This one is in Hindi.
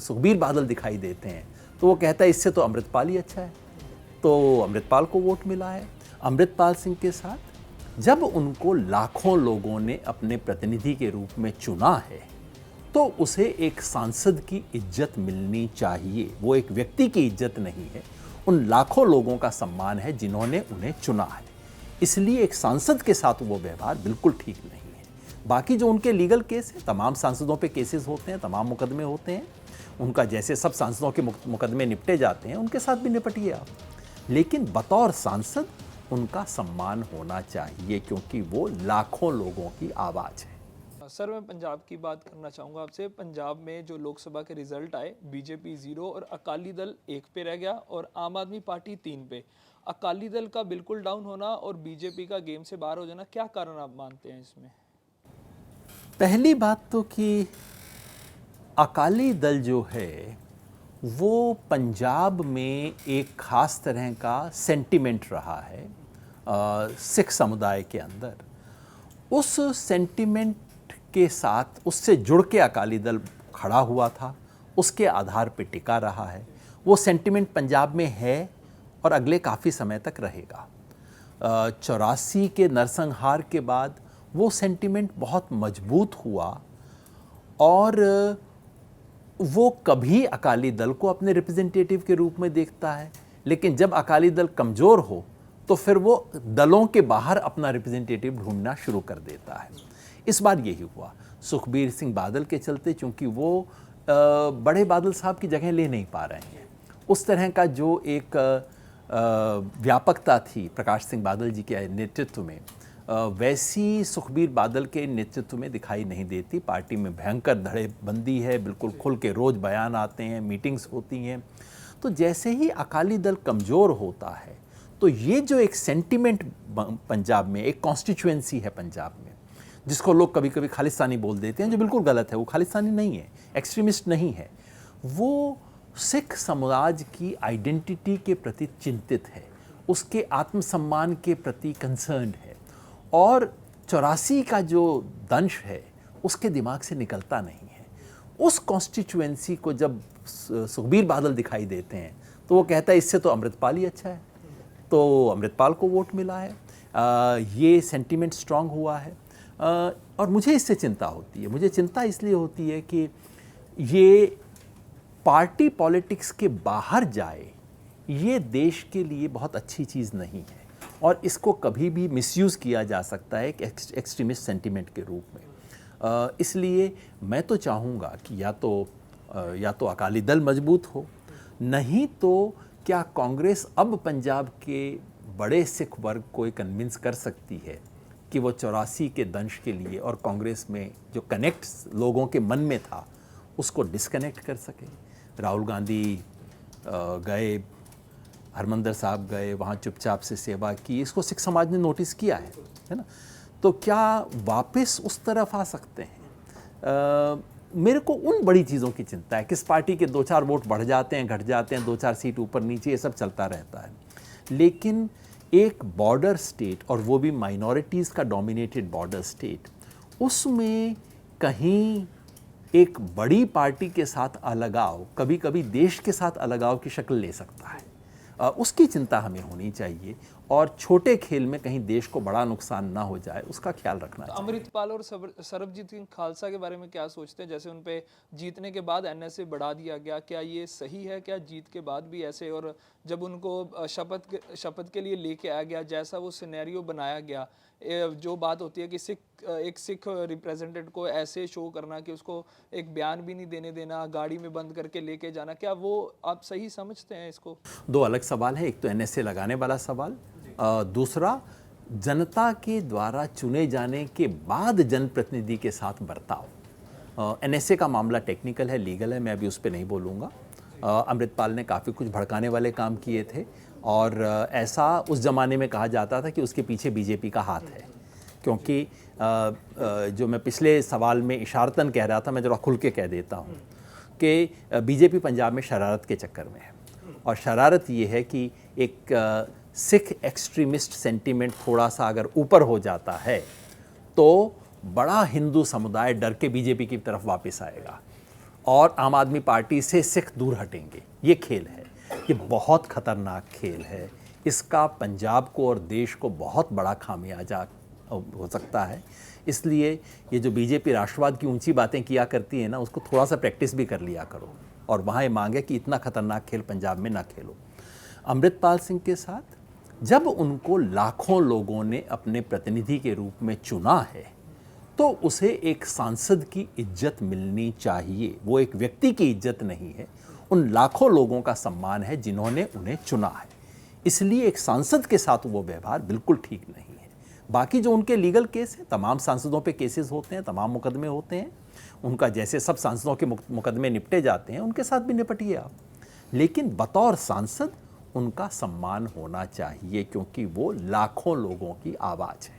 सुखबीर बादल दिखाई देते हैं तो वो कहता है इससे तो अमृतपाल ही अच्छा है, तो अमृतपाल को वोट मिला है। अमृतपाल सिंह के साथ जब उनको लाखों लोगों ने अपने प्रतिनिधि के रूप में चुना है तो उसे एक सांसद की इज्जत मिलनी चाहिए। वो एक व्यक्ति की इज्जत नहीं है, उन लाखों लोगों का सम्मान है जिन्होंने उन्हें चुना है। इसलिए एक सांसद के साथ वो व्यवहार बिल्कुल ठीक नहीं है। बाकी जो उनके लीगल केस है, तमाम सांसदों पे केसेस होते हैं, तमाम मुकदमे होते हैं, उनका जैसे सब सांसदों के मुकदमे निपटे जाते हैं उनके साथ भी निपटिए आप, लेकिन बतौर सांसद उनका सम्मान होना चाहिए क्योंकि वो लाखों लोगों की आवाज़ है। सर, मैं पंजाब की बात करना चाहूँगा आपसे। पंजाब में जो लोकसभा के रिजल्ट आए, बीजेपी 0 और अकाली दल 1 पे रह गया और आम आदमी पार्टी 3 पे। अकाली दल का बिल्कुल डाउन होना और बीजेपी का गेम से बाहर हो जाना, क्या कारण आप मानते हैं इसमें? पहली बात तो कि अकाली दल जो है वो पंजाब में एक ख़ास तरह का सेंटिमेंट रहा है सिख समुदाय के अंदर। उस सेंटिमेंट के साथ उससे जुड़ के अकाली दल खड़ा हुआ था, उसके आधार पे टिका रहा है। वो सेंटिमेंट पंजाब में है और अगले काफ़ी समय तक रहेगा। 84 के नरसंहार के बाद वो सेंटिमेंट बहुत मजबूत हुआ और वो कभी अकाली दल को अपने रिप्रेजेंटेटिव के रूप में देखता है, लेकिन जब अकाली दल कमज़ोर हो तो फिर वो दलों के बाहर अपना रिप्रेजेंटेटिव ढूंढना शुरू कर देता है। इस बार यही हुआ सुखबीर सिंह बादल के चलते, चूँकि वो बड़े बादल साहब की जगह ले नहीं पा रहे हैं। उस तरह का जो एक व्यापकता थी प्रकाश सिंह बादल जी के नेतृत्व में, वैसी सुखबीर बादल के नेतृत्व में दिखाई नहीं देती। पार्टी में भयंकर धड़ेबंदी है, बिल्कुल खुल के रोज़ बयान आते हैं, मीटिंग्स होती हैं। तो जैसे ही अकाली दल कमज़ोर होता है तो ये जो एक सेंटिमेंट पंजाब में, एक कॉन्स्टिट्यूएंसी है पंजाब में, जिसको लोग कभी कभी खालिस्तानी बोल देते हैं, जो बिल्कुल गलत है। वो खालिस्तानी नहीं है, एक्सट्रीमिस्ट नहीं है, वो सिख समाज की आइडेंटिटी के प्रति चिंतित है, उसके आत्मसम्मान के प्रति कंसर्न्ड है और 84 का जो दंश है उसके दिमाग से निकलता नहीं है। उस कॉन्स्टिट्यूएंसी को जब सुखबीर बादल दिखाई देते हैं तो वो कहता है इससे तो अमृतपाल ही अच्छा है, तो अमृतपाल को वोट मिला है। ये सेंटिमेंट स्ट्रांग हुआ है और मुझे इससे चिंता होती है। मुझे चिंता इसलिए होती है कि ये पार्टी पॉलिटिक्स के बाहर जाए, ये देश के लिए बहुत अच्छी चीज़ नहीं है और इसको कभी भी मिसयूज़ किया जा सकता है एक एक्सट्रीमिस्ट सेंटिमेंट के रूप में। इसलिए मैं तो चाहूँगा कि या तो अकाली दल मजबूत हो, नहीं तो क्या कांग्रेस अब पंजाब के बड़े सिख वर्ग को कन्विंस कर सकती है कि वो 84 के दंश के लिए और कांग्रेस में जो कनेक्ट लोगों के मन में था उसको डिस्कनेक्ट कर सके। राहुल गांधी गए, हरमंदर साहब गए, वहाँ चुपचाप से सेवा की, इसको सिख समाज ने नोटिस किया है ना। तो क्या वापस उस तरफ आ सकते हैं? मेरे को उन बड़ी चीज़ों की चिंता है। किस पार्टी के 2-4 वोट बढ़ जाते हैं, घट जाते हैं, 2-4 सीट ऊपर नीचे, ये सब चलता रहता है, लेकिन एक बॉर्डर स्टेट और वो भी माइनॉरिटीज़ का डोमिनेटेड बॉर्डर स्टेट, उसमें कहीं एक बड़ी पार्टी के साथ अलगाव कभी कभी देश के साथ अलगाव की शक्ल ले सकता है। उसकी चिंता हमें होनी चाहिए और छोटे खेल में कहीं देश को बड़ा नुकसान ना हो जाए, उसका ख्याल रखना चाहिए। अमृतपाल और सरबजीत सिंह खालसा के बारे में क्या सोचते हैं? जैसे उन पे जीतने के बाद एनएसए बढ़ा दिया गया, क्या ये सही है? क्या जीत के बाद भी ऐसे, और जब उनको शपथ के लिए लेके आया गया, जैसा वो सिनेरियो बनाया गया, जो बात होती है कि एक सिख रिप्रेजेंटेटिव को ऐसे शो करना कि उसको एक बयान भी नहीं देने देना, गाड़ी में बंद करके लेके जाना, क्या वो आप सही समझते हैं इसको? दो अलग सवाल है। एक तो एनएसए लगाने वाला सवाल, दूसरा जनता के द्वारा चुने जाने के बाद जनप्रतिनिधि के साथ बर्ताव। एनएसए का मामला टेक्निकल है, लीगल है, मैं अभी उस पर नहीं बोलूँगा। अमृतपाल ने काफ़ी कुछ भड़काने वाले काम किए थे और ऐसा उस ज़माने में कहा जाता था कि उसके पीछे बीजेपी का हाथ है, क्योंकि जो मैं पिछले सवाल में इशारतन कह रहा था, मैं ज़रा खुल के कह देता हूँ कि बीजेपी पंजाब में शरारत के चक्कर में है और शरारत ये है कि एक सिख एक्सट्रीमिस्ट सेंटीमेंट थोड़ा सा अगर ऊपर हो जाता है तो बड़ा हिंदू समुदाय डर के बीजेपी की तरफ वापस आएगा और आम आदमी पार्टी से सिख दूर हटेंगे। ये खेल है, ये बहुत खतरनाक खेल है। इसका पंजाब को और देश को बहुत बड़ा खामियाजा हो सकता है। इसलिए ये जो बीजेपी राष्ट्रवाद की ऊंची बातें किया करती है ना, उसको थोड़ा सा प्रैक्टिस भी कर लिया करो। और वहाँ ये मांगे कि इतना खतरनाक खेल पंजाब में ना खेलो। अमृतपाल सिंह के साथ जब उनको लाखों लोगों ने अपने प्रतिनिधि के रूप में चुना है, तो उसे एक सांसद की इज्जत मिलनी चाहिए। वो एक व्यक्ति की इज्जत नहीं है, उन लाखों लोगों का सम्मान है जिन्होंने उन्हें चुना है। इसलिए एक सांसद के साथ वो व्यवहार बिल्कुल ठीक नहीं है। बाकी जो उनके लीगल केस हैं, तमाम सांसदों पे केसेस होते हैं, तमाम मुकदमे होते हैं, उनका जैसे सब सांसदों के मुकदमे निपटे जाते हैं, उनके साथ भी निपटिए आप। लेकिन बतौर सांसद उनका सम्मान होना चाहिए, क्योंकि वो लाखों लोगों की आवाज़ है।